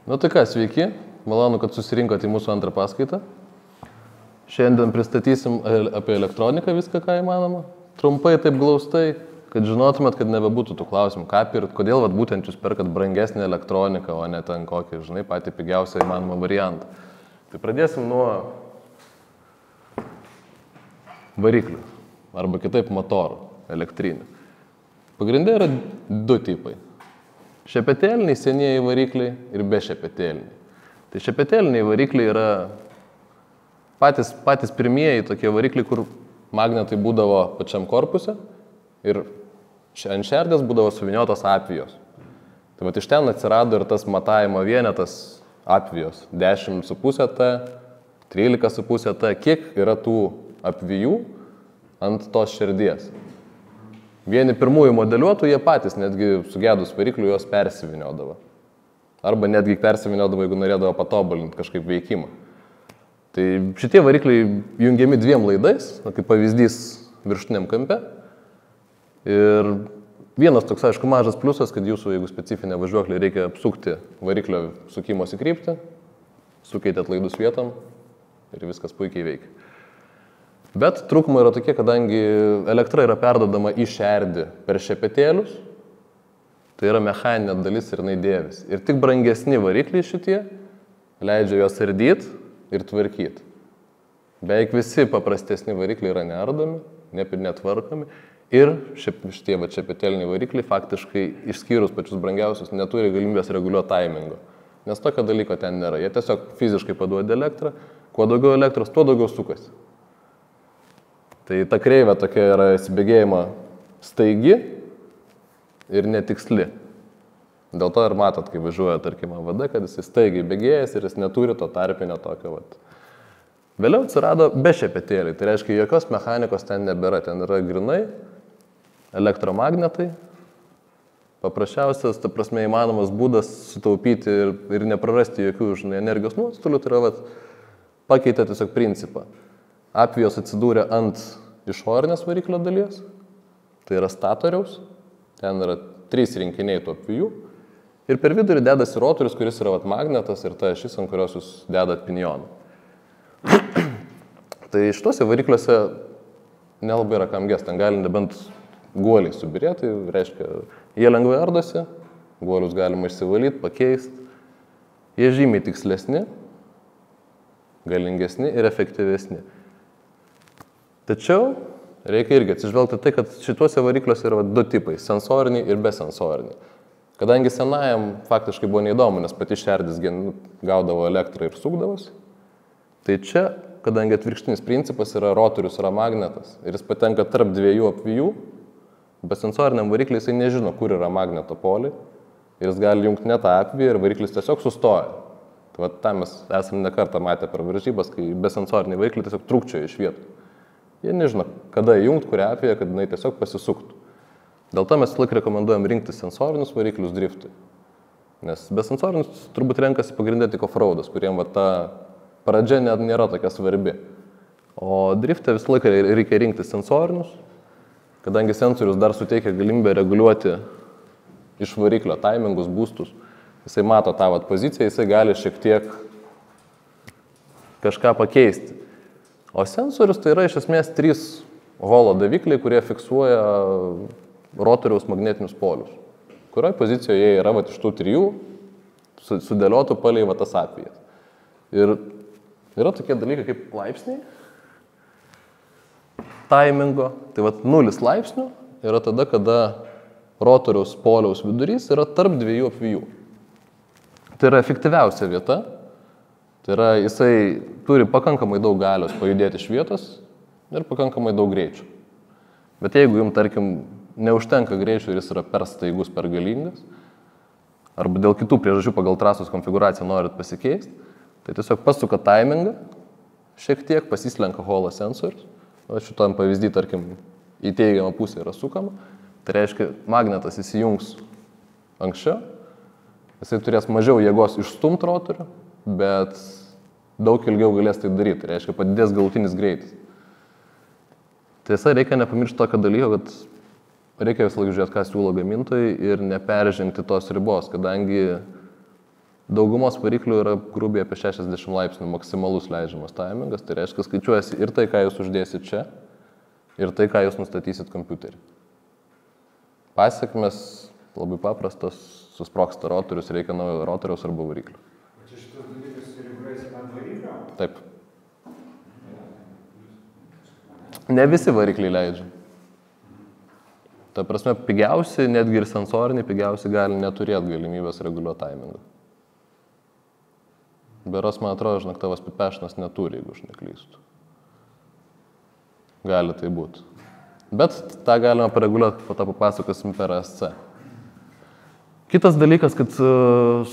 Nu tai ką, sveiki, malonu, kad susirinkote į mūsų antrą paskaitą. Šiandien pristatysim apie elektroniką viską, ką įmanoma. Trumpai, taip glaustai, kad žinotumėt, kad nebebūtų tų klausimų, ką pirkt, kodėl vat, būtent jūs perkat brangesnį elektroniką, o ne ten kokį, žinai, patį pigiausią įmanomą variantą. Tai pradėsim nuo variklių, arba kitaip motorų, elektrinių. Pagrindė yra du tipai. Šepetėliniai senieji varikliai ir be šepetėliniai. Tai šepetėliniai varikliai yra patys pirmieji tokie varikliai, kur magnetai būdavo pačiam korpuse ir ant šerdės būdavo suviniotos apvijos. Tai vat iš ten atsirado ir tas matavimo vienetas apvijos. 10,5 T, 13,5 T. Kiek yra tų apvijų ant tos šerdies? Vieni pirmųjų modeliuotų, jie patys netgi sugedus variklių juos persiviniodavo. Arba netgi persiviniodavo, jeigu norėdavo patobulinti kažkaip veikimą. Tai šitie varikliai jungiami dviem laidais, kaip pavyzdys viršutiniam kampe. Ir vienas toks, aišku, mažas pliusas, kad jūsų, jeigu specifinė važiuoklė, reikia apsukti variklio sukimosi kryptį, sukeitėt laidus vietom ir viskas puikiai veikia. Bet trūkumai yra tokie, kadangi elektra yra perdodama į šerdį per šepetėlius, tai yra mechaninė dalis ir jinai dėvis. Ir tik brangesni varikliai šitie leidžia juos ardyti ir tvarkyti. Beveik visi paprastesni varikliai yra neardomi, netvarkomi ir šitie šepetėliniai varikliai faktiškai išskyrus pačius brangiausius neturi galimybės reguliuoti taimingo. Nes tokio dalyko ten nėra. Jie tiesiog fiziškai paduoda elektrą, kuo daugiau elektros, tuo daugiau sukasi. Tai ta kreivė tokia yra įsibėgėjimo staigi ir netiksli. Dėl to ir matot, kai važiuoja, tarkim, AVD, kad jis staigiai bėgėjas ir jis neturi to tarpinio tokio. Vėliau atsirado be šepetėliai, tai reiškia, jokios mechanikos ten nebėra, ten yra grinai elektromagnetai. Paprasčiausias, ta prasme, įmanomas būdas sutaupyti ir neprarasti jokių energijos nuostolių, tai yra pakeitė tiesiog principą. Apvijos atsidūrė ant išorinės variklio dalies, tai yra statoriaus, ten yra 3 rinkiniai tų apvijų ir per vidurį dedasi rotorius, kuris yra magnetas ir ta ašis, ant kurios jūs dedat pinjoną. Tai šituose varikliuose nelabai yra kam gest, ten gali nebent guoliai subirėti, reiškia, jie lengvai ardosi, guolius galima išsivalyti, pakeisti, jie žymiai tikslesni, galingesni ir efektyvesni. Tačiau reikia irgi atsižvelgti tai, kad šituose varikliuose yra 2 tipai – sensoriniai ir besensoriniai. Kadangi senajam faktiškai buvo neįdomu, nes pati šerdis gaudavo elektrą ir sukdavosi, tai čia, kadangi atvirkštinis principas yra rotorius yra magnetas ir jis patenka tarp 2 apvijų, besensoriniam varikliui jisai nežino, kur yra magneto poliai ir jis gali jungti ne tą apviją ir variklis tiesiog sustoja. Tai tą mes esame ne kartą matę per varžybas, kai besensoriniai varikliai tiesiog trūkčioja iš vietų. Jie nežino, kada įjungti, kurią apviją, kad jinai tiesiog pasisuktų. Dėl to mes laik rekomenduojam rinkti sensorinius variklius driftui. Nes besensorinius turbūt renkasi pagrindė tik offroadas, kuriem ta pradžia nėra tokia svarbi. O drifte visą laiką reikia rinkti sensorinius, kadangi sensorius dar suteikia galimybę reguliuoti iš variklio taimingus, boostus. Jisai mato tą poziciją, jisai gali šiek tiek kažką pakeisti. O sensorius tai yra iš esmės 3 holo davikliai, kurie fiksuoja rotoriaus magnetinius polius. Kurioje pozicijoje jie yra iš tų 3 sudėliotų palei tas apvijas. Ir yra tokie dalykai kaip laipsniai taimingo. Tai 0 laipsnių yra tada, kada rotoriaus poliaus vidurys yra tarp 2 apvijų. Tai yra efektyviausia vieta. Tai yra, jisai turi pakankamai daug galios pajudėti iš vietos ir pakankamai daug greičių. Bet jeigu jums, tarkim, neužtenka greičių ir jis yra per staigus, per galingas, arba dėl kitų priežasčių pagal trasos konfiguraciją norit pasikeisti, tai tiesiog pasuka taimingą, šiek tiek pasislenka holo sensorius. O šitam pavyzdį, tarkim, į teigiamą pusę yra sukama. Tai reiškia, magnetas įsijungs anksčiau, jisai turės mažiau jėgos išstumti rotorių, bet daug ilgiau galės tai daryti, tai reiškia padidės galutinis greitis. Tiesa, reikia nepamiršti tokio dalyko, kad reikia visą laiką žiūrėti, ką siūlo gamintojai ir neperžengti tos ribos, kadangi daugumos variklių yra grubiai apie 60 laipsnių maksimalus leidžiamas timingas, tai reiškia, skaičiuojasi ir tai, ką jūs uždėsit čia, ir tai, ką jūs nustatysit kompiuterį. Pasiekmes labai paprastos, susprogsta rotorius, reikia naujo rotoriaus arba variklio. Čia šitas dalykas reguliuojasi ant variklio? Taip. Ne visi varikliai leidžia. Ta prasme, pigiausi, netgi ir sensoriniai, pigiausi gali neturėti galimybės reguliuoti timingą. Beros, man atrodo, žinok, tavas pipešnas neturi, jeigu aš neklystu. Gali tai būti. Bet tą galima pareguliuoti, po to papasakosim per SC. Kitas dalykas, kad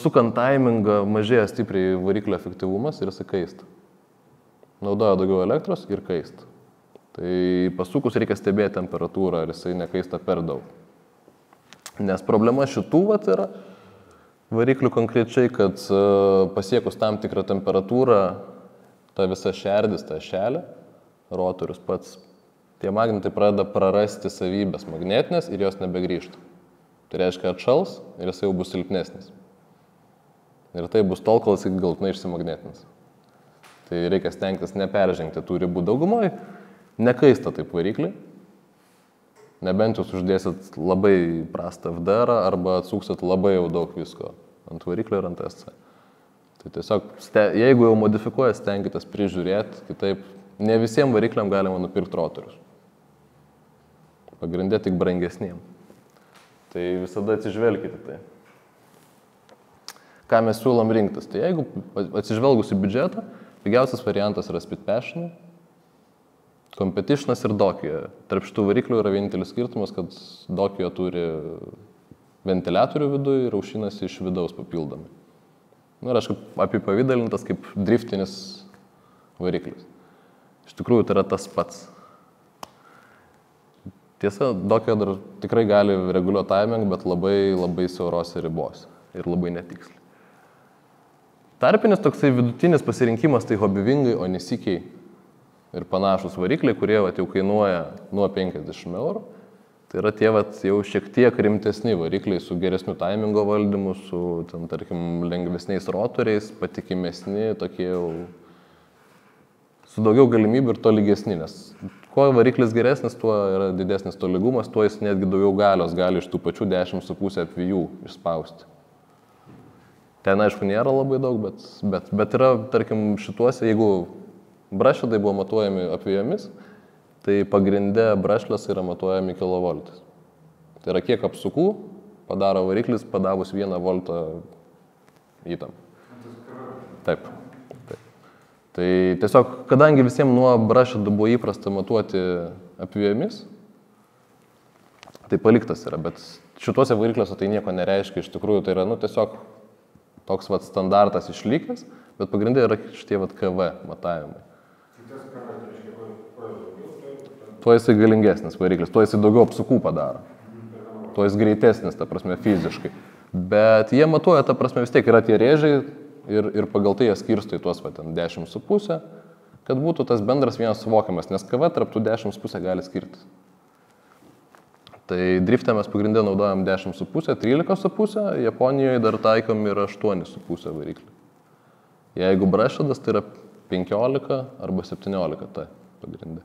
sukant timingą mažėja stipriai variklio efektyvumas ir jisai kaista. Naudoja daugiau elektros ir kaista. Tai pasukus reikia stebėti temperatūrą, ar jisai nekaista per daug. Nes problema šitų yra variklių konkrečiai, kad pasiekus tam tikrą temperatūrą, ta visa šerdis, ta šelė, rotorius pats, tie magnetai pradeda prarasti savybės magnetinės ir jos nebegrįžta. Tai reiškia atšals ir jisai jau bus silpnesnis. Ir tai bus tol, kol jisai galutinai išsimagnetinis. Tai reikia stengtis neperžengti tų ribų daugumoje. Nekaista taip varikliai, nebent jūs uždėsit labai prastą FDR arba atsuksit labai jau daug visko ant variklio ir ant SC. Tai tiesiog, jeigu jau modifikuoja, stenkitės prižiūrėti, kitaip ne visiems varikliam galima nupirkti rotorius. Pagrindė tik brangesniem. Tai visada atsižvelkite tai. Ką mes siūlom rinktis? Tai jeigu atsižvelgus į biudžetą, pigiausias variantas yra Speed Passion, Competitionas ir Dokio. Tarp šitų variklių yra vienintelis skirtumas, kad Dokio turi ventiliatorių viduje ir aušinasi iš vidaus papildomai. Ir aišku, apipavydalintas kaip driftinis variklis. Iš tikrųjų, tai yra tas pats. Tiesa, Dokio dar tikrai gali reguliuoti timing, bet labai siaurose ribose ir labai netiksliai. Tarpinis toksai vidutinis pasirinkimas tai Hobbyvingai, Onisikiai ir panašus varikliai, kurie jau kainuoja nuo 50 eurų. Tai yra tie jau šiek tiek rimtesni varikliai su geresniu timingo valdymu, su, tarkim, lengvesniais rotoriais, patikimesni, tokie jau su daugiau galimybių ir tolygesni, nes kuo variklis geresnis, tuo yra didesnis tolygumas, tuo jis netgi daugiau galios gali iš tų pačių 10,5 apvijų išspausti. Ten, aišku, nėra labai daug, bet yra, tarkim, šituose, jeigu brašledai buvo matuojami apvijomis, tai pagrinde brašlės yra matuojami kilovoltais. Tai yra kiek apsukų padaro variklis padavus 1 voltą įtampą. Taip. Tai tiesiog, kadangi visiems nuo brašledų buvo įprasta matuoti apvijomis, tai paliktas yra, bet šituose varikliuose tai nieko nereiškia, iš tikrųjų tai yra tiesiog toks standartas išlikęs, bet pagrindė yra šitie KV matavimai. Tuo jisai galingesnis variklis, tuo jisai daugiau apsukų padaro. Tuo jis greitesnis, ta prasme, fiziškai. Bet jie matuoja, ta prasme, vis tiek yra tie rėžiai ir pagal tai jie skirsto į tuos 10,5, kad būtų tas bendras vienas suvokiamas, nes KV tarp tų 10,5 gali skirtis. Tai drifte mes pagrindę naudojam 10,5, 13,5, Japonijoje dar taikom ir 8,5 variklį. Jeigu brašledas, tai yra 15 arba 17 tai pagrindė.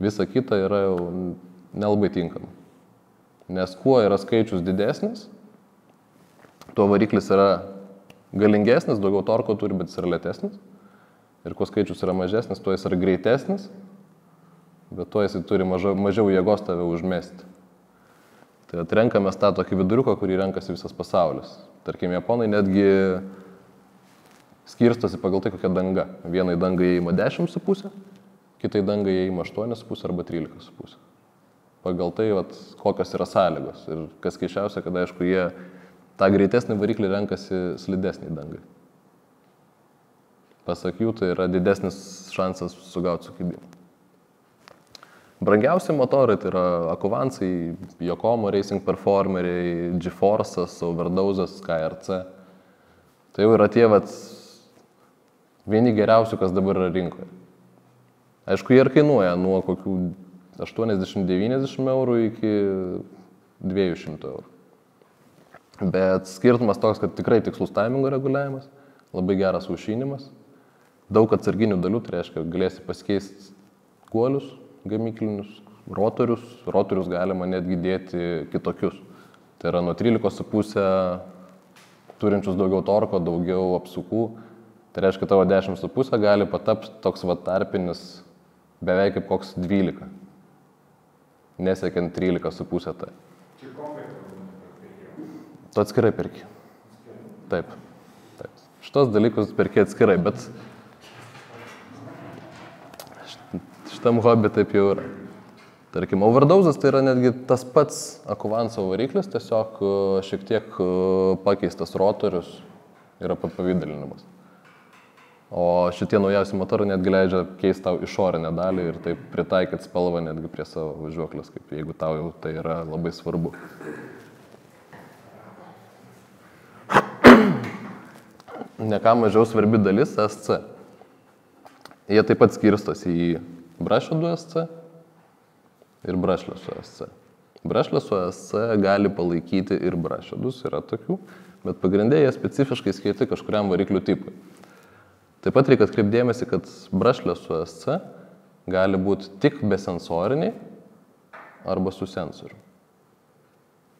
Visa kita yra jau nelabai tinkama. Nes kuo yra skaičius didesnis, tuo variklis yra galingesnis, daugiau torko turi, bet jis yra lėtesnis. Ir kuo skaičius yra mažesnis, tuo jis yra greitesnis, bet tuo jis turi mažiau jėgos tave užmesti. Tai renkamės tą tokį viduriuką, kurį renkasi visas pasaulis. Tarkim, japonai netgi skirstosi pagal tai, kokia danga. Vienai dangai įima 10,5, kitai dangai įima 8,5 arba 13,5. Pagal tai, kokios yra sąlygos. Ir kas keiščiausia, kad aišku, jie tą greitesnį variklį renkasi slidesnį dangai. Pasak jų, tai yra didesnis šansas sugauti sukibimą. Brangiausi motorai tai yra Akuvansai, Yokomo Racing Performeriai, GeForce'as, Overdose'as, KRC. Tai jau yra tie vieni geriausių, kas dabar yra rinkoje. Aišku, jie ir kainuoja nuo kokių 80-90 eurų iki 200 eurų. Bet skirtumas toks, kad tikrai tikslus timingo reguliavimas, labai geras aušinimas, daug atsarginių dalių, tai reiškia, galėsi pasikeisti guolius gamyklinius, rotorius galima netgi dėti kitokius. Tai yra nuo 13,5 turinčius daugiau torko, daugiau apsukų. Tai reiškia, tavo 10,5 gali patapti toks tarpinis beveik kaip koks 12, nesiekiant 13,5 tai. Čia kokią Tu atskirai perki. Taip. Šitos dalykus perki atskirai, bet šitam hobby taip jau yra. Tarkim, overdose'as tai yra netgi tas pats Akuvanso variklis, tiesiog šiek tiek pakeistas rotorius yra pavidalinimas. O šitie naujausi motorai netgi leidžia keisti tau išorinę dalį ir taip pritaikyti spalvą netgi prie savo važiuoklės, kaip jeigu tau jau tai yra labai svarbu. Ne ką mažiau svarbi dalis SC. Jie taip pat skirstosi į brushless SC ir brushless SC. Brushless SC gali palaikyti ir brushless, yra tokių, bet pagrindė jie specifiškai skirti kažkuriam variklių tipui. Taip pat reikia atkreipdėmėsi, kad brushless SC gali būti tik besensoriniai arba su sensoriu.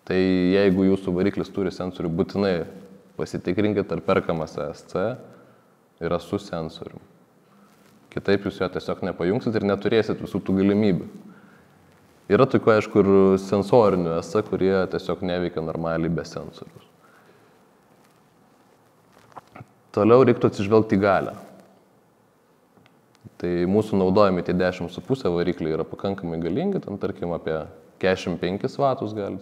Tai jeigu jūsų variklis turi sensorių, būtinai pasitikrinkit, ar perkamas SC yra su sensoriu. Kitaip jūs jo tiesiog nepajungsit ir neturėsit visų tų galimybių. Yra tokių, aišku, ir sensorinių SC, kurie tiesiog neveikia normaliai be sensorius. Toliau reiktų atsižvelgti į galią. Tai mūsų naudojami tie 10,5 varikliai yra pakankamai galingi, ten tarkim apie 45 vatus gali,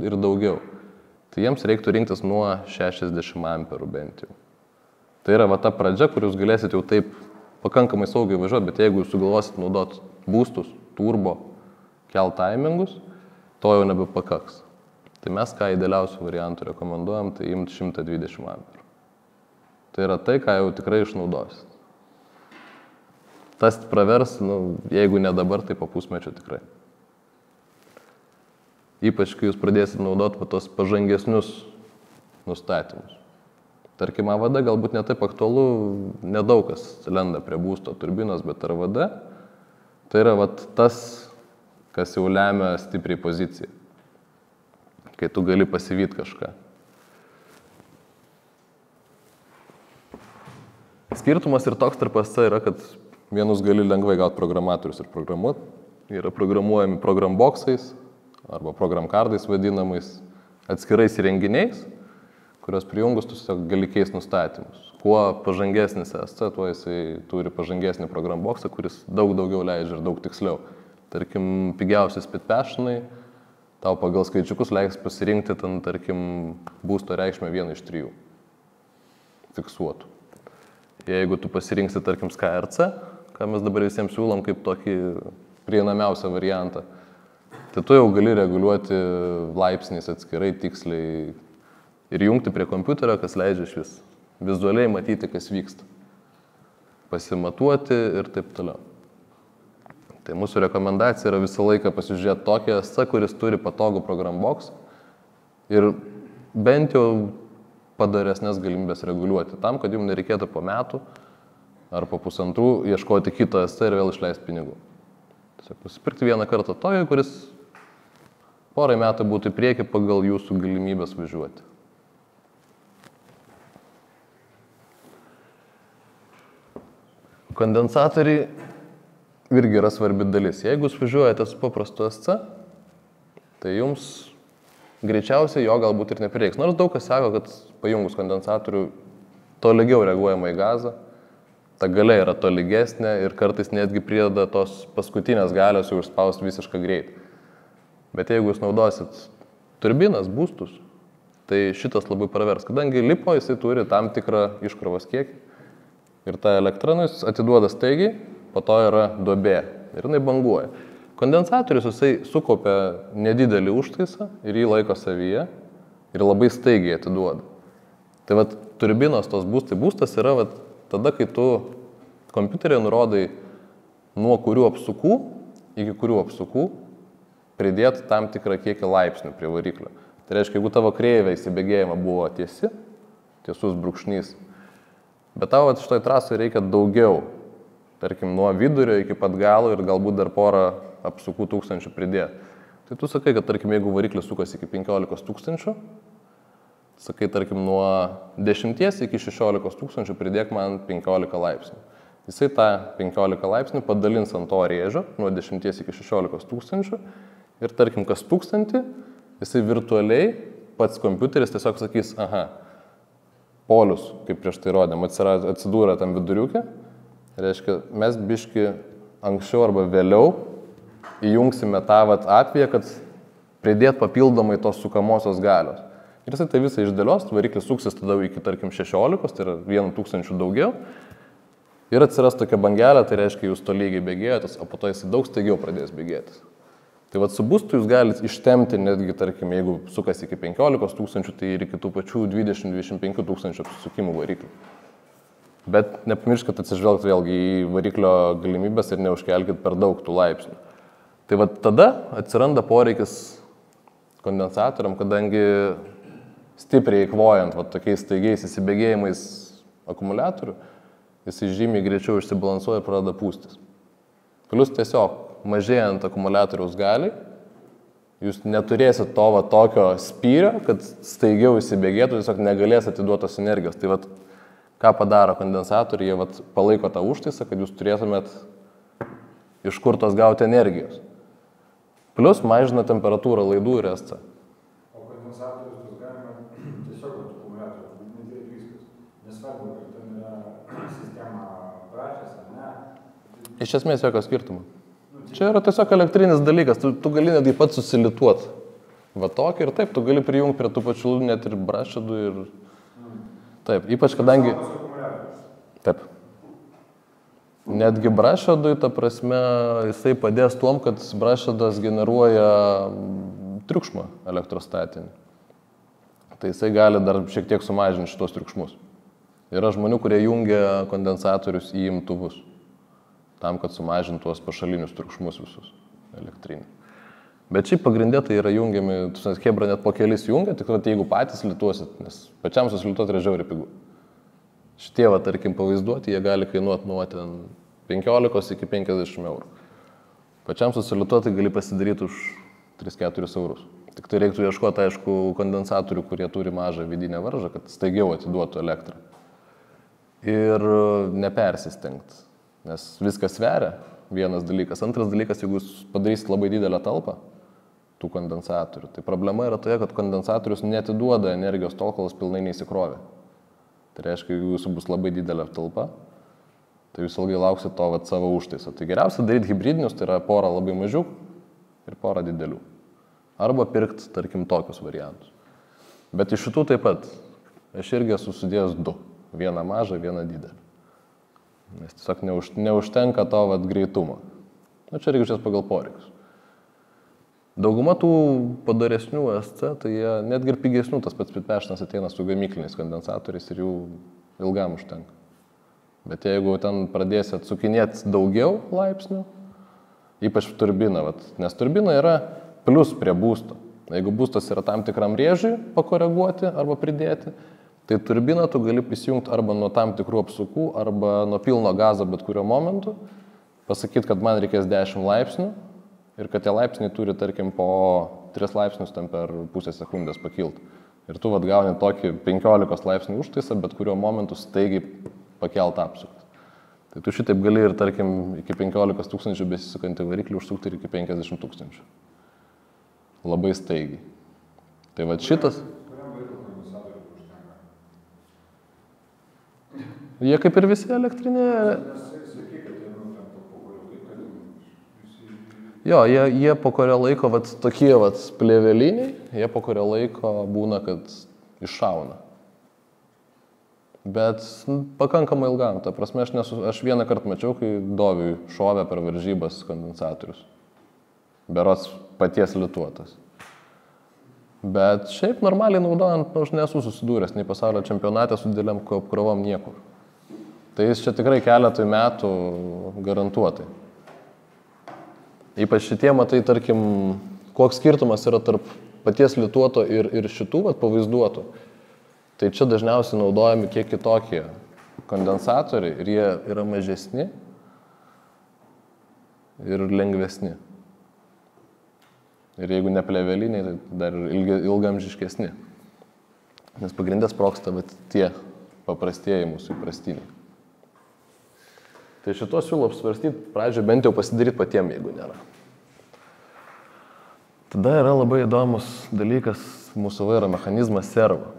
ir daugiau. Tai jiems reiktų rinktis nuo 60 amperų bent jau. Tai yra ta pradžia, kur jūs galėsit jau taip pakankamai saugiai važiuoti, bet jeigu jūs sugalvosit naudoti boostus, turbo, kelt timingus, to jau nebepakaks. Tai mes ką idealiausių variantų rekomenduojam, tai imti 120 amperų. Tai yra tai, ką jau tikrai išnaudosit. Tas pravers, jeigu ne dabar, tai po pusmečio tikrai. Ypač, kai jūs pradėsit naudoti tos pažangesnius nustatymus. Tarkim, AVD galbūt netaip aktualu, nedaug kas lenda prie būsto turbinos, bet RVD tai yra tas, kas jau lemia stipriai poziciją, kai tu gali pasivyti kažką. Skirtumas ir toks tarp SC yra, kad vienus gali lengvai gauti programatorius ir programuoti. Yra programuojami programboksais arba programkardais vadinamais atskirais įrenginiais, kurios prijungus tu gali keisti nustatymus. Kuo pažangesnis SC, tuo jisai turi pažangesnį programboksą, kuris daug daugiau leidžia ir daug tiksliau. Tarkim, pigiausi speedpassionai tau pagal skaičiukus leiks pasirinkti, tarkim, būsto reikšmę 1 iš 3 fiksuotų. Jeigu tu pasirinksi, tarkim, SKRC, ką mes dabar visiems siūlom kaip tokį prieinamiausią variantą, tai tu jau gali reguliuoti laipsniais atskirai, tiksliai ir jungti prie kompiuterio, kas leidžia iš vizualiai matyti, kas vyksta. Pasimatuoti ir taip toliau. Tai mūsų rekomendacija yra visą laiką pasižiūrėti tokį SC, kuris turi patogų programbox ir bent jau padaresnės galimybės reguliuoti tam, kad jums nereikėtų po metų ar po pusantrų ieškoti kito SC ir vėl išleisti pinigų. Tiesiog nusipirkti vieną kartą tokį, kuris porai metų būtų į priekį pagal jūsų galimybės važiuoti. Kondensatoriai irgi yra svarbi dalis. Jeigu jūs važiuojate su paprastu SC, tai jums greičiausiai jo galbūt ir neprireiks. Nors daug kas sako, kad pajungus kondensatorių tolygiau reaguojama į gazą, ta galia yra tolygesnė ir kartais netgi prideda tos paskutinės galios jau išspausti visišką greitį. Bet jeigu jūs naudosit turbinas, boostus, tai šitas labai pravers, kadangi lipo jisai turi tam tikrą iškrovos kiekį ir tą elektroną jis atiduoda staigiai, po to yra duobė ir jinai banguoja. Kondensatorius jisai sukaupia nedidelį užtaisą ir jį laiko savyje ir labai staigiai atiduoda. Tai turbinos tos boostas yra tada, kai tu kompiuterėje nurodai nuo kurių apsukų iki kurių apsukų pridėti tam tikrą kiekį laipsnių prie variklio. Tai reiškia, jeigu tavo kreivė įsibėgėjimo buvo tiesus brūkšnys, bet tavo šitoj trasoje reikia daugiau, tarkim, nuo vidurio iki pat galo ir galbūt dar porą apsukų tūkstančių pridėti. Tai tu sakai, kad, tarkim, jeigu variklis sukasi iki 15 000, sakai, tarkim, nuo 10 iki 16 000 pridėk man 15 laipsnių. Jisai tą 15 laipsnių padalins ant to rėžio nuo 10 iki 16 000 ir, tarkim, kas 1000, jisai virtualiai pats kompiuteris tiesiog sakys, aha, polius, kaip prieš tai rodėm, atsidūrė tam viduriuke, reiškia, mes biški anksčiau arba vėliau įjungsime tą atveją, kad pridėt papildomai tos sukamosios galios. Ir jisai tai visą išdėlios, variklis suksis tada iki, tarkim, 16, tai yra 1000 daugiau. Ir atsiras tokia bangelė, tai reiškia, jūs tolygiai bėgėjotės, o po to jisai daug staigiau pradės bėgėtis. Tai su boostu jūs galite ištemti netgi, tarkim, jeigu sukasi iki 15 000, tai ir iki tų pačių 20-25 000 apsisukimų variklių. Bet nepamirškit atsižvelgti vėlgi į variklio galimybės ir neužkelkit per daug tų laipsnių. Tai tada atsiranda poreikis kondensatoriam, kadangi stipriai eikvojant tokiais staigiais įsibėgėjimais akumuliatorių, jisai žymiai greičiau išsibalansuoja ir pradeda pūstis. Plius tiesiog mažėjant akumuliatoriaus galiai, jūs neturėsit to tokio spyrio, kad staigiau įsibėgėtų, tiesiog negalės atiduotos energijos. Tai ką padaro kondensatoriai, jie palaiko tą užtaisą, kad jūs turėtumėt iš kur tos gauti energijos. Plius mažina temperatūrą laidų ir SC. O kondensatorius tas galima tiesiog akumuliatorių, nedėti viskas. Nesvarbu, kad ten yra sistema brašės ar ne. Iš esmės jokio skirtumo. Čia yra tiesiog elektrinis dalykas, tu gali netgi pats susilituoti. Tokį ir taip, tu gali prijungti prie tų pačių net ir brašėdų ir... Taip, ypač kadangi... Taip. Netgi brašėdui, ta prasme, jisai padės tuom, kad brašėdas generuoja triukšmą elektrostatinį. Tai jisai gali dar šiek tiek sumažinti šitos triukšmus. Yra žmonių, kurie jungia kondensatorius į imtuvus, tam, kad sumažintų tuos pašalinius triukšmus visus elektrinį. Bet šiaip pagrindė tai yra jungiami, Hebra net po kelis jungia, tik jeigu patys lituosit, nes pačiam susilituoti yra žiauriai pigu. Šitie, tarkim, pavaizduoti, jie gali kainuoti nuo 15 iki 50 eurų. Pačiam susilituoti gali pasidaryti už 3-4 eurus. Tik tai reiktų ieškoti, aišku, kondensatorių, kurie turi mažą vidinę varžą, kad staigiau atiduotų elektrą. Ir nepersistengti, nes viskas sveria, vienas dalykas. Antras dalykas, jeigu jūs padarysit labai didelę talpą tų kondensatorių, tai problema yra toje, kad kondensatorius neatiduoda energijos tol, kol jis pilnai neįsikrovė. Tai reiškia, jeigu jūsų bus labai didelė talpa, tai jūs ilgai lauksit to savo užtaiso. Tai geriausia daryti hibridinius, tai yra porą labai mažų ir porą didelių. Arba pirkti, tarkim, tokius variantus. Bet iš šitų taip pat, aš irgi esu sudėjęs 2. Vieną mažą, vieną didelį. Nes tiesiog neužtenka to greitumo. Čia reikia žiūrėti pagal poreikius. Dauguma tų padaresnių SC, tai jie netgi ir pigesnių, tas pats pitpešnas ateina su gamykliniais kondensatoriais ir jų ilgam užtenka. Bet jeigu ten pradėsi atsukinėti daugiau laipsnių, ypač turbina, nes turbina yra plius prie būsto. Jeigu būstas yra tam tikram rėžiui pakoreguoti arba pridėti, tai turbiną tu gali prisijungti arba nuo tam tikrų apsukų, arba nuo pilno gazo bet kuriuo momentu, pasakyti, kad man reikės 10 laipsnių, ir kad tie laipsniai turi, tarkim, po 3 laipsnius ten per pusę sekundės pakilti. Ir tu gauni tokį 15 laipsnių užtaisą, bet kuriuo momentu staigiai pakelt apsukt. Tai tu šitaip gali ir, tarkim, iki 15 000 besisukantį variklį užsukti ir iki 50 000. Labai staigiai. Tai šitas... Kuriam laiko kondensatorių užtenka? Jie kaip ir visi elektrinėje... Jo, jie po kurio laiko, tokie plėveliniai, jie po kurio laiko būna, kad iššauna. Bet pakankamai ilgam, ta prasme, aš vieną kartą mačiau, kai Doviui šovė per varžybas kondensatorius. Berods paties lituotas. Bet šiaip normaliai naudojant, aš nesu susidūręs nei pasaulio čempionate su dideliam apkrovom niekur. Tai jis čia tikrai keletui metų garantuotai. Ypač šitie, matai, tarkim, koks skirtumas yra tarp paties lituoto ir šitų pavaizduotų. Tai čia dažniausiai naudojami kiek kitokie kondensatoriai ir jie yra mažesni ir lengvesni. Ir jeigu ne pleveliniai, tai dar ilgamžiškesni. Nes pagrindė sprogsta tie paprastieji mūsų įprastiniai. Tai šito siūlau apsvarstyti, pradžioje bent jau pasidaryti patiem, jeigu nėra. Tada yra labai įdomus dalykas mūsų vairo mechanizmas servo.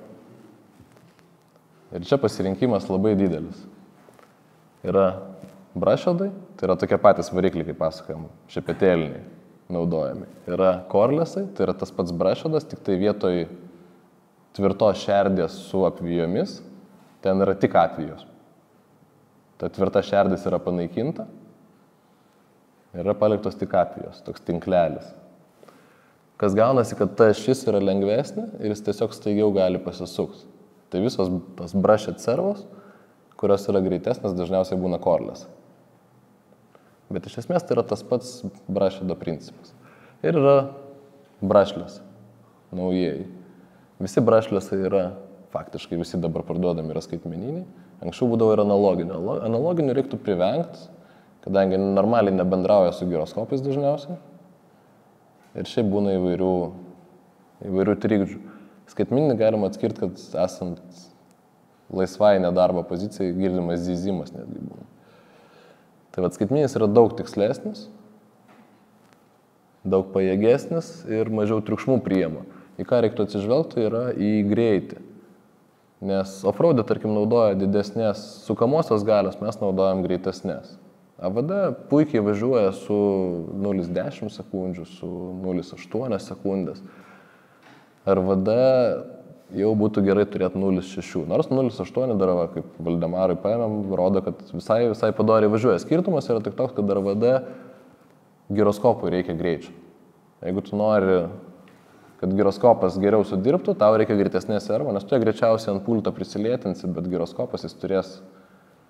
Ir čia pasirinkimas labai didelis. Yra brašodai, tai yra tokie patys varikliai, kaip pasakojam, šepetėliniai naudojami. Yra korlesai, tai yra tas pats brašodas, tik tai vietoj tvirtos šerdės su apvijomis, ten yra tik apvijos. Ta tvirta šerdis yra panaikinta, yra paliktos tik apvijos, toks tinklelis. Kas gaunasi, kad ta šis yra lengvesnė ir jis tiesiog staigiau gali pasisukti. Tai visos tas brašet servos, kurios yra greitesnės, dažniausiai būna korlės. Bet iš esmės tai yra tas pats brašedo principas. Ir yra brašlės, naujieji. Visi brašlėsai yra, faktiškai visi dabar parduodami yra skaitmeniniai. Anksčiau būdavo ir analoginių. Analoginių reiktų privengti, kadangi normaliai nebendrauja su giroskopais dažniausiai. Ir šiaip būna įvairių trikdžių. Skaitmeninį galima atskirti, kad esant laisvai nedarbo pozicijai girdimas zyzimas netgi būna. Tai skaitmeninis yra daug tikslesnis, daug pajėgesnis ir mažiau triukšmų priima. Į ką reiktų atsižvelgti yra į greitį. Nes offroad'e, tarkim, naudoja didesnės sukamosios galios, mes naudojam greitesnės. AVD puikiai važiuoja su 0,10 sekundžių, su 0,8 sekundės. RVD jau būtų gerai turėti 0,6. Nors 0,8 dar, kaip Valdemarui paėmėm, rodo, kad visai padoriai važiuoja. Skirtumas yra tik toks, kad RVD giroskopui reikia greičio. Jeigu tu nori, kad giroskopas geriau sudirbtų, tau reikia greitesnės servo, nes tu ją greičiausiai ant pulto prisilietinsi, bet giroskopas jis turės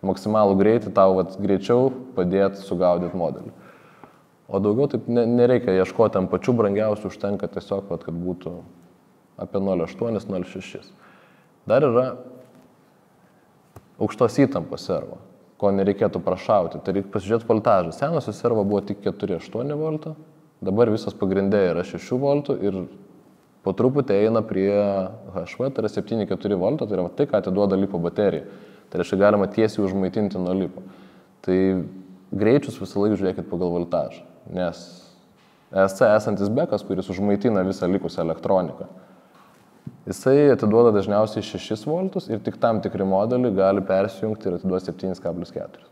maksimalų greitį, tau greičiau padėti sugaudyti modelį. O daugiau taip nereikia ieškoti ant pačių brangiausių, užtenka tiesiog, kad būtų apie 0,8-0,6. Dar yra aukštos įtampos servo, ko nereikėtų prašauti. Tai reikia pasižiūrėti voltažą. Senosios servo buvo tik 4,8 voltų, dabar visas pagrindė yra 6 voltų ir po truputį eina prie HV, tai yra 7,4 voltų, tai yra tai, ką atiduoda lipo baterija. Tai reiškia, galima tiesiai užmaitinti nuo lipo. Tai greičius visą laiką žiūrėkit pagal voltažą, nes ESC esantis bekas, kuris užmaitina visą likusią elektroniką, jisai atiduoda dažniausiai 6 voltus ir tik tam tikri modeliai gali persijungti ir atiduoti 7,4.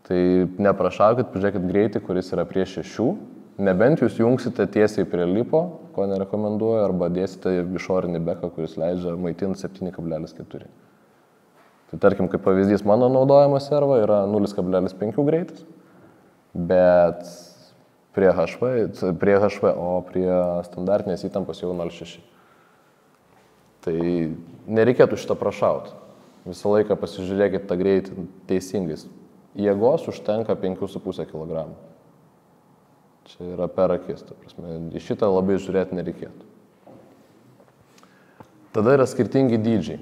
Tai neprašaukit, pažiūrėkit greitį, kuris yra prie 6, nebent jūs jungsite tiesiai prie lipo, ko nerekomenduoju, arba dėsite išorinį beką, kuris leidžia maitinti 7,4. Tai tarkim, kaip pavyzdys, mano naudojama servo yra 0,5 greitis, bet prie HV, o prie standartinės įtampos jau 0,6. Tai nereikėtų šitą prašauti. Visą laiką pasižiūrėkit tą greitį teisingais. Jėgos užtenka 5,5 kg. Čia yra per akis, ta prasme, į šitą labai žiūrėti nereikėtų. Tada yra skirtingi dydžiai.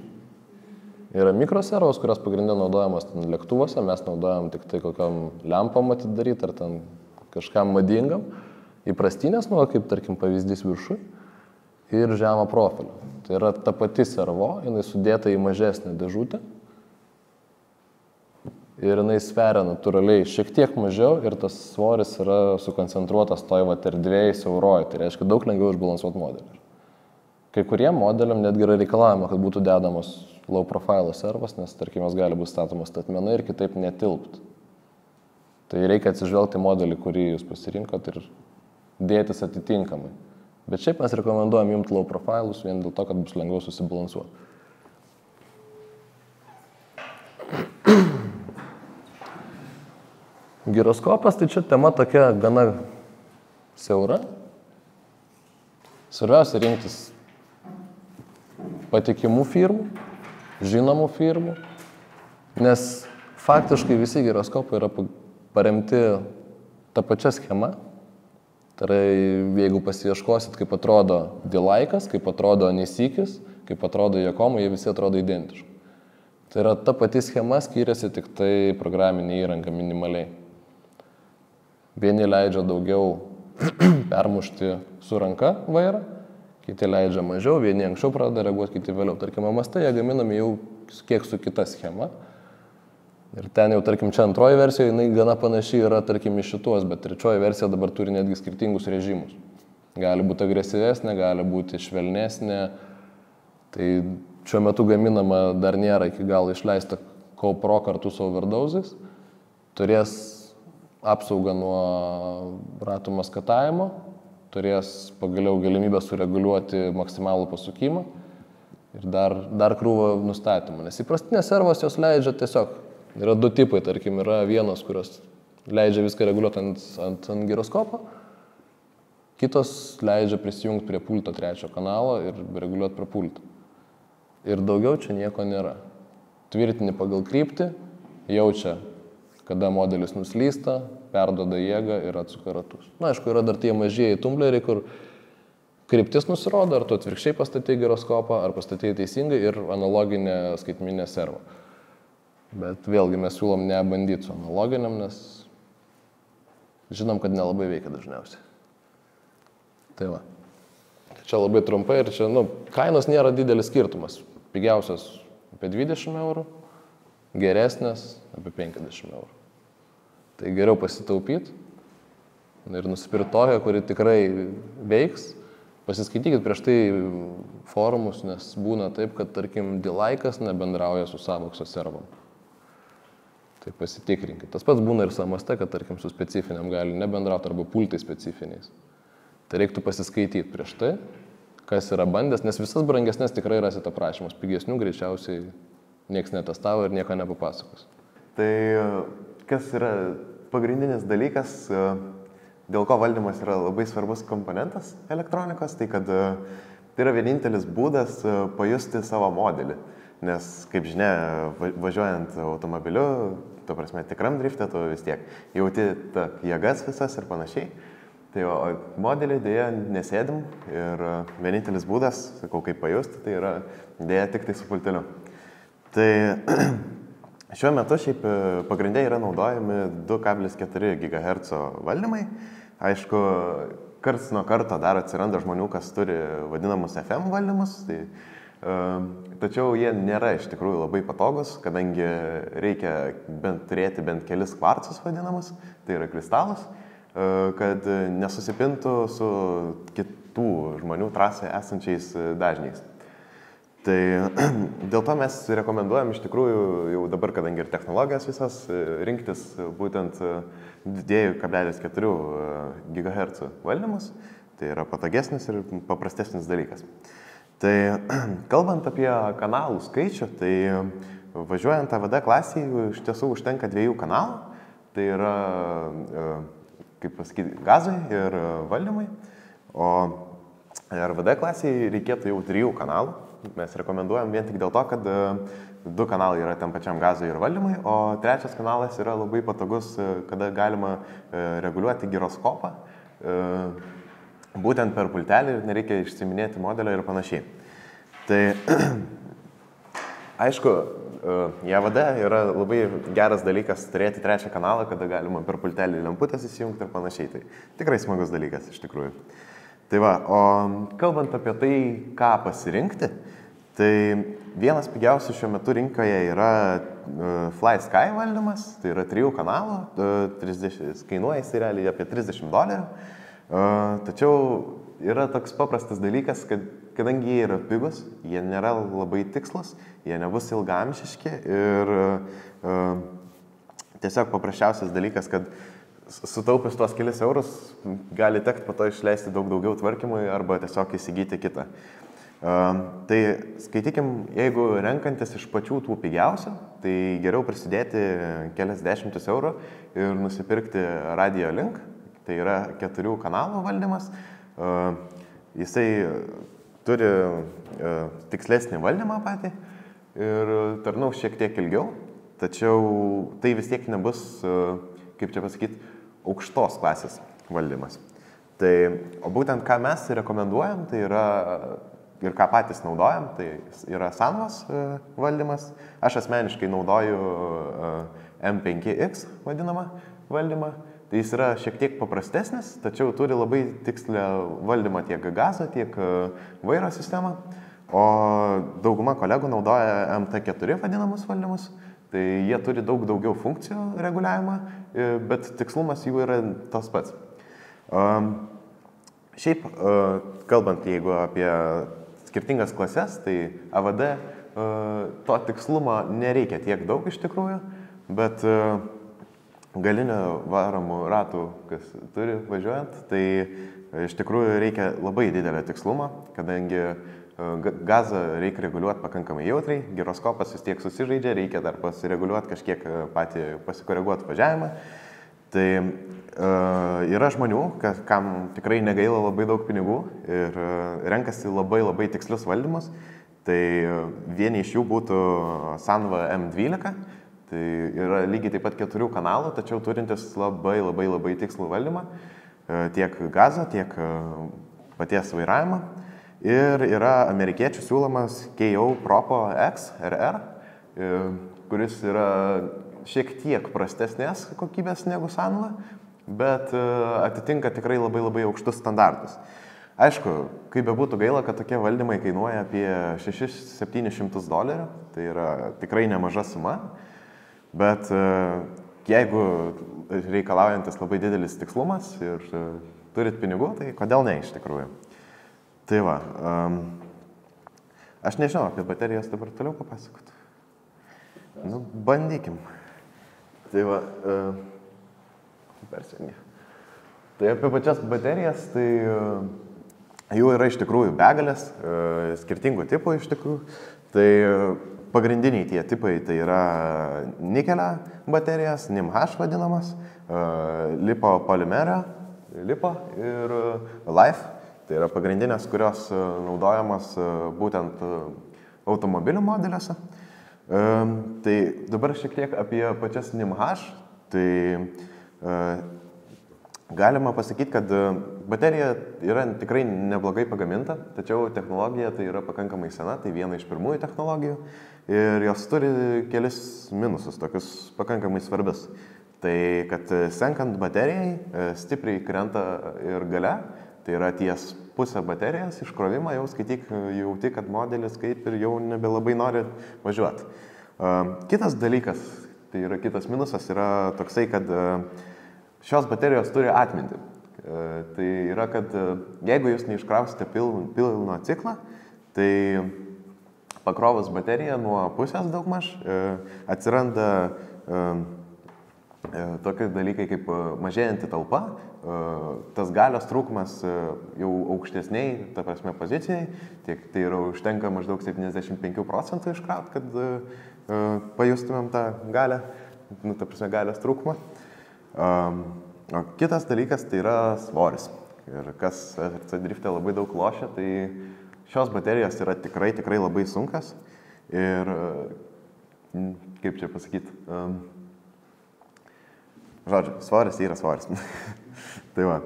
Yra mikroservos, kurios pagrindė naudojamos lėktuvuose, mes naudojam tik tai kokiam lempam atidaryti ar ten kažkam madingam. Įprastinės, kaip tarkim pavyzdys viršui ir žemą profilį. Tai yra ta pati servo, jinai sudėta į mažesnę dėžutę ir jinai sveria natūraliai šiek tiek mažiau ir tas svoris yra sukoncentruotas toj erdvėje siauroje, tai reiškia daug lengviau išbalansuoti modelį. Kai kuriem modeliam netgi yra reikalavimo, kad būtų dedamos low profile servas, nes tarkim jos gali būti statomas statmenai ir kitaip netilpt. Tai reikia atsižvelgti modelį, kurį jūs pasirinkot ir dėtis atitinkamai. Bet šiaip mes rekomenduojam imti low profilus vien dėl to, kad bus lengviau susibalansuoti. Giroskopas, tai čia tema tokia gana siaura. Svarbiausia rinktis patikimų firmų, žinomų firmų, nes faktiškai visi giroskopai yra paremti tą pačią schemą Tai yra, jeigu pasiieškosit, kaip atrodo Dilaikas, kaip atrodo Nesikis, kaip atrodo Jacoma, jie visi atrodo identiškai. Tai yra ta pati schema, skiriasi tik tai programinė įranga minimaliai. Vieni leidžia daugiau permušti su ranka vairą, kiti leidžia mažiau, vieni anksčiau pradeda reaguoti, kiti vėliau. Tarkim, Amastai jie gaminami jau kiek su kita schema. Ir ten jau, tarkim, čia antroji versija, jinai gana panašiai yra, tarkim, iš šitos, bet trečioji versija dabar turi netgi skirtingus režimus. Gali būti agresyvesnė, gali būti švelnesnė. Tai šiuo metu gaminama dar nėra iki galo išleista GoPro kartu su overdozais. Turės apsaugą nuo ratų maskatavimo, turės pagaliau galimybę sureguliuoti maksimalų pasukimą ir dar krūvą nustatymą. Nes įprastinės servos jos leidžia tiesiog, yra du tipai, tarkim, yra vienos, kurios leidžia viską reguliuoti ant giroskopo, kitos leidžia prisijungti prie pulto 3 kanalo ir reguliuoti prie pulto. Ir daugiau čia nieko nėra. Tvirtini pagal kryptį, jaučia, kada modelis nuslysta, perduoda jėgą ir atsuka ratus. Na, aišku, yra dar tie mažieji tumbleriai, kur kryptis nusirodo, ar tu atvirkščiai pastatei giroskopą, ar pastatei teisingai ir analoginė skaitmeninė serva. Bet vėlgi mes siūlom nebandyti su analoginiam, nes žinom, kad nelabai veikia dažniausiai. Tai va. Čia labai trumpai ir čia, kainos nėra didelis skirtumas. Pigiausias apie 20 eurų, geresnės apie 50 eurų. Tai geriau pasitaupyti ir nusipirkti tokią, kuri tikrai veiks. Pasiskaitykit prieš tai forumus, nes būna taip, kad, tarkim, Dilaikas nebendrauja su Savoxo servom. Tai pasitikrinkit. Tas pats būna ir su Amaste, kad, tarkim, su specifiniam gali nebendrauti arba pultai specifiniais. Tai reiktų pasiskaityti prieš tai, kas yra bandęs, nes visas brangesnės tikrai rasite aprašymus. Pigesnių greičiausiai nieks netestavo ir nieko nepapasakos. Tai kas yra pagrindinis dalykas, dėl ko valdymas yra labai svarbus komponentas elektronikos, tai kad tai yra vienintelis būdas pajusti savo modelį. Nes, kaip žinia, važiuojant automobiliu, to prasme tikram drifte, tu vis tiek jauti jėgas visas ir panašiai. Tai modelį dėja nesėdim ir vienintelis būdas, sakau, kaip pajusti, tai yra dėja tik tai su pulteliu. Tai šiuo metu šiaip pagrindė yra naudojami 2,4 GHz valdymai. Aišku, karts nuo karto dar atsiranda žmonių, kas turi vadinamus FM valdymus, tačiau jie nėra iš tikrųjų labai patogus, kadangi reikia turėti bent kelis kvarcus vadinamus, tai yra kristalus, kad nesusipintų su kitų žmonių trasoje esančiais dažniais. Tai dėl to mes rekomenduojam iš tikrųjų jau dabar, kadangi ir technologijos visas, rinktis būtent 2,4 GHz valdymus. Tai yra patogesnis ir paprastesnis dalykas. Tai kalbant apie kanalų skaičių, tai važiuojant AVD klasėje iš tiesų užtenka 2 kanalų. Tai yra, kaip pasakyti, gazai ir valdymai. O RVD klasėje reikėtų jau 3 kanalų. Mes rekomenduojam vien tik dėl to, kad 2 kanalai yra tam pačiam gazui ir valdymui, o 3 kanalas yra labai patogus, kada galima reguliuoti giroskopą, būtent per pultelį ir nereikia išsiminėti modelio ir panašiai. Tai aišku, JAVD yra labai geras dalykas turėti 3 kanalą, kada galima per pultelį lemputės įsijungti ir panašiai. Tai tikrai smagus dalykas iš tikrųjų. Tai va, o kalbant apie tai, ką pasirinkti, tai vienas pigiausių šiuo metu rinkoje yra FlySky valdymas, tai yra 3 kanalų, kainuoja jis realiai apie $30. Tačiau yra toks paprastas dalykas, kad kadangi jie yra pigus, jie nėra labai tikslus, jie nebus ilgaamžiški ir tiesiog paprasčiausias dalykas, kad sutaupęs tuos kelis eurus gali tekti po to išleisti daug daugiau tvarkymui arba tiesiog įsigyti kitą. Tai skaitykim, jeigu renkantis iš pačių tų pigiausių, tai geriau prisidėti kelias dešimtis eurų ir nusipirkti Radio Link, tai yra 4 kanalų valdymas. Jisai turi tikslesnį valdymą patį ir tarnaus šiek tiek ilgiau, tačiau tai vis tiek nebus, kaip čia pasakyti, aukštos klasės valdymas. Tai, o būtent ką mes rekomenduojam, tai yra ir ką patys naudojam, tai yra Sanvos valdymas. Aš asmeniškai naudoju M5X vadinamą valdymą. Tai jis yra šiek tiek paprastesnis, tačiau turi labai tikslę valdymą tiek gazą, tiek vairo sistemą. O dauguma kolegų naudoja MT4 vadinamus valdymus. Tai jie turi daug daugiau funkcijų reguliavimą, bet tikslumas jų yra tas pats. Šiaip, kalbant jeigu apie skirtingas klases, tai AVD to tikslumo nereikia tiek daug iš tikrųjų, bet galinių varomų ratų, kas turi važiuojant, tai iš tikrųjų reikia labai didelio tikslumo, kadangi gazą reikia reguliuoti pakankamai jautriai, giroskopas vis tiek susižaidžia, reikia dar pasireguliuoti kažkiek patį pasikoreguoti važiavimą. Tai yra žmonių, kam tikrai negaila labai daug pinigų ir renkasi labai tikslius valdymus. Tai vieni iš jų būtų Sanva M12. Tai yra lygiai taip pat 4 kanalų, tačiau turintis labai tikslų valdymą, tiek gazą, tiek paties vairavimą. Ir yra amerikiečių siūlomas KO Propo X RR, kuris yra šiek tiek prastesnės kokybės negu Sanva, bet atitinka tikrai labai aukštus standartus. Aišku, kaip bebūtų gaila, kad tokie valdymai kainuoja apie $600–700, tai yra tikrai nemaža suma. Bet jeigu reikalaujantis labai didelis tikslumas ir turit pinigų, tai kodėl ne iš tikrųjų. Tai va, aš nežinau, apie baterijas dabar toliau papasakot. Nu, bandykim. Tai va, persijungi. Tai apie pačias baterijas, tai jų yra iš tikrųjų begalės, skirtingų tipų iš tikrųjų. Tai pagrindiniai tie tipai tai yra nikelio baterijas, NIMH vadinamas, lipo polimerio, lipo ir LIFE. Tai yra pagrindinės, kurios naudojamas būtent automobilių modeliuose. Tai dabar šiek tiek apie pačias NIMH. Tai galima pasakyti, kad baterija yra tikrai neblogai pagaminta, tačiau technologija tai yra pakankamai sena, tai viena iš pirmųjų technologijų ir jos turi kelis minusus, tokius pakankamai svarbius. Tai kad senkant baterijai stipriai krenta ir galia, tai yra ties pusę baterijos iškrovimą, jau skaityk, jauti, kad modelis kaip ir jau nebelabai nori važiuoti. Kitas dalykas, tai yra kitas minusas, yra toksai, kad šios baterijos turi atmintį. Tai yra, kad jeigu jūs neiškrausite pilno ciklą, tai pakrovus bateriją nuo pusės daugmaž atsiranda tokie dalykai kaip mažėjanti talpa, tas galios trūkumas jau aukštesniai, ta prasme, pozicijai, tai yra užtenka maždaug 75% iškraut, kad pajustumėm tą galę, ta prasme, galios trūkumą. O kitas dalykas tai yra svoris. Ir kas RC drifte labai daug lošia, tai šios baterijos yra tikrai labai sunkios. Ir, kaip čia pasakyti, žodžiu, svoris yra svoris. Tai va.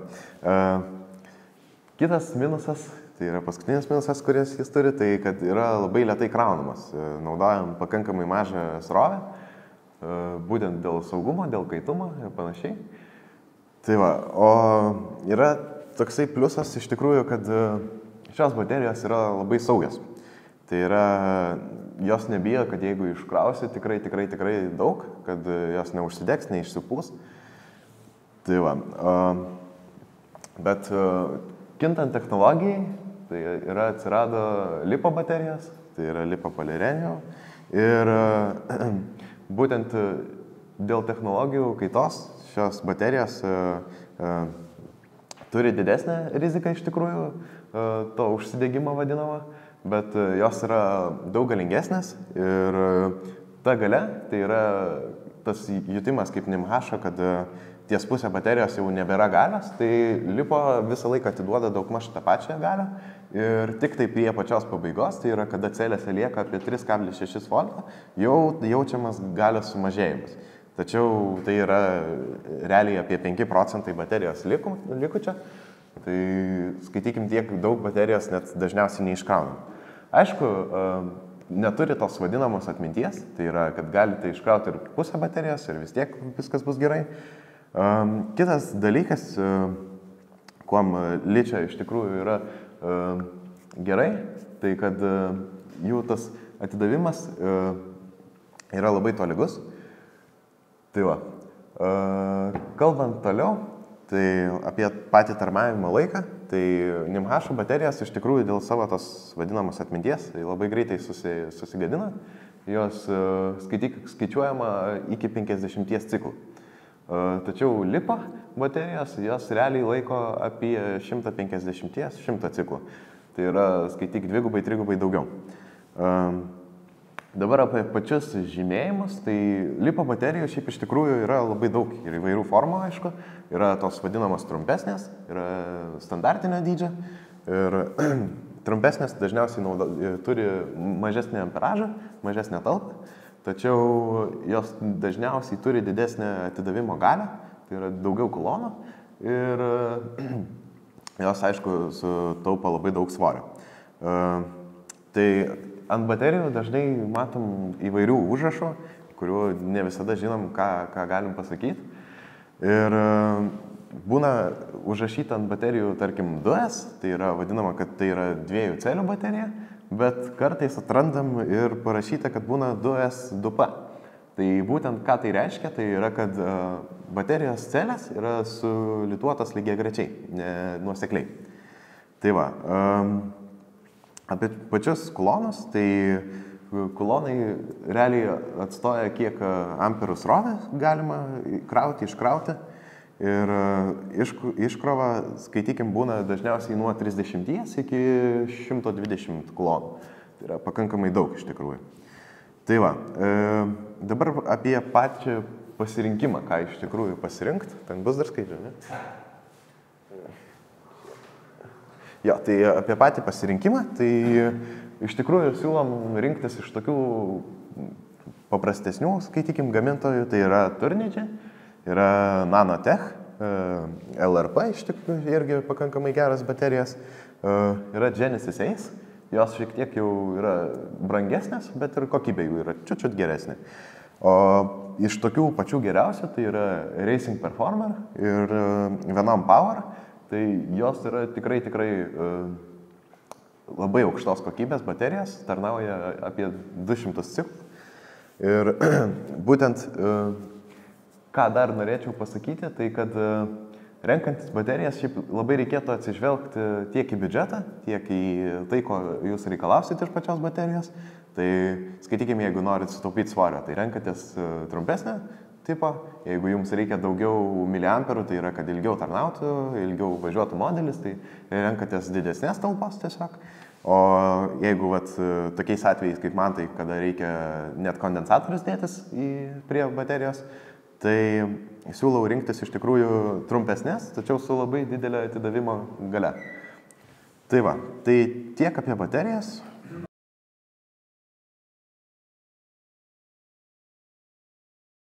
Kitas minusas, tai yra paskutinis minusas, kuris jis turi, tai kad yra labai lėtai kraunamas. Naudojam pakankamai mažą srovę, būtent dėl saugumo, dėl kaitumo ir panašiai. Tai va, o yra toksai pliusas iš tikrųjų, kad šios baterijos yra labai saugios. Tai yra, jos nebijo, kad jeigu iškrausi tikrai daug, kad jos neužsidegs, neišsipūs. Tai va, bet kintant technologijai, tai yra atsirado lipo baterijos, tai yra lipo polirenio ir būtent dėl technologijų kaitos šios baterijos turi didesnę riziką iš tikrųjų, to užsidegimo vadinamo, bet jos yra daug galingesnės ir ta galia, tai yra tas jutimas kaip NIMH, kad ties pusę baterijos jau nebėra galios, tai lipo visą laiką atiduoda daugmaž tą pačią galią ir tik tai prie pačios pabaigos, tai yra kada celėse lieka apie 3,6 voltą, jau jaučiamas galios sumažėjimas. Tačiau tai yra realiai apie 5% baterijos likučio, Tai skaitykim, tiek daug baterijos net dažniausiai neiškraunam. Aišku, neturi tos vadinamos atminties, tai yra, kad galite iškrauti ir pusę baterijos ir vis tiek viskas bus gerai. Kitas dalykas, kuom ličia iš tikrųjų yra gerai, tai kad jų tas atidavimas yra labai tolygus. Tai va, kalbant toliau, tai apie patį tarnavimo laiką, tai NIMH baterijos iš tikrųjų dėl savo tos vadinamos atminties tai labai greitai susigadina. Jos skaičiuojama iki 50 ciklų. Tačiau LiPo baterijos jos realiai laiko apie 150-100 ciklų. Tai yra skaityk dvigubai, trigubai daugiau. Dabar apie pačius žymėjimus, tai LiPo baterijų šiaip iš tikrųjų yra labai daug ir įvairių formų, aišku. Yra tos vadinamos trumpesnės, yra standartinio dydžio ir trumpesnės dažniausiai turi mažesnį amperažą, mažesnę talpą, tačiau jos dažniausiai turi didesnę atidavimo galią, tai yra daugiau kulonų ir jos, aišku, sutaupa labai daug svorio. Tai ant baterijų dažnai matom įvairių užrašų, kurių ne visada žinom, ką galim pasakyti. Ir būna užrašyta ant baterijų, tarkim, 2S, tai yra vadinama, kad tai yra 2 celių baterija, bet kartais atrandam ir parašyta, kad būna 2S 2P. Tai būtent ką tai reiškia, tai yra, kad baterijos celės yra sulituotas lygiagrečiai, nuosekliai. Tai va, apie pačius kulonus, tai kulonai realiai atstoja, kiek amperų srovę galima krauti, iškrauti. Ir iškrova, skaitykim, būna dažniausiai nuo 30 iki 120 kulonų. Tai yra pakankamai daug iš tikrųjų. Tai va, dabar apie pačią pasirinkimą, ką iš tikrųjų pasirinkti. Ten bus dar skaičių, ne? Jo, tai apie patį pasirinkimą, tai iš tikrųjų siūlom rinktis iš tokių paprastesnių, skaitykim, gamintojų, tai yra Turnigy, yra Nanotech, LRP iš tikrųjų irgi pakankamai geras baterijas, yra Genesis Ace, jos šiek tiek jau yra brangesnės, bet ir kokybė jų yra čiut geresnė. O iš tokių pačių geriausių tai yra Racing Performer ir Venom Power. Tai jos yra tikrai labai aukštos kokybės baterijas, tarnauja apie 200 ciklų. Ir būtent, ką dar norėčiau pasakyti, tai kad renkantis baterijas šiaip labai reikėtų atsižvelgti tiek į biudžetą, tiek į tai, ko jūs reikalausite iš pačios baterijos. Tai skaitykime, jeigu norit sutaupyti svorio, tai renkatės trumpesnę tipo, jeigu jums reikia daugiau miliamperų, tai yra, kad ilgiau tarnautų, ilgiau važiuotų modelis, tai renkatės didesnės talpos tiesiog. O jeigu tokiais atvejais kaip man, tai kada reikia net kondensatorius dėtis prie baterijos, tai siūlau rinktis iš tikrųjų trumpesnės, tačiau su labai didelė atidavimo galia. Tai va, tai tiek apie baterijas.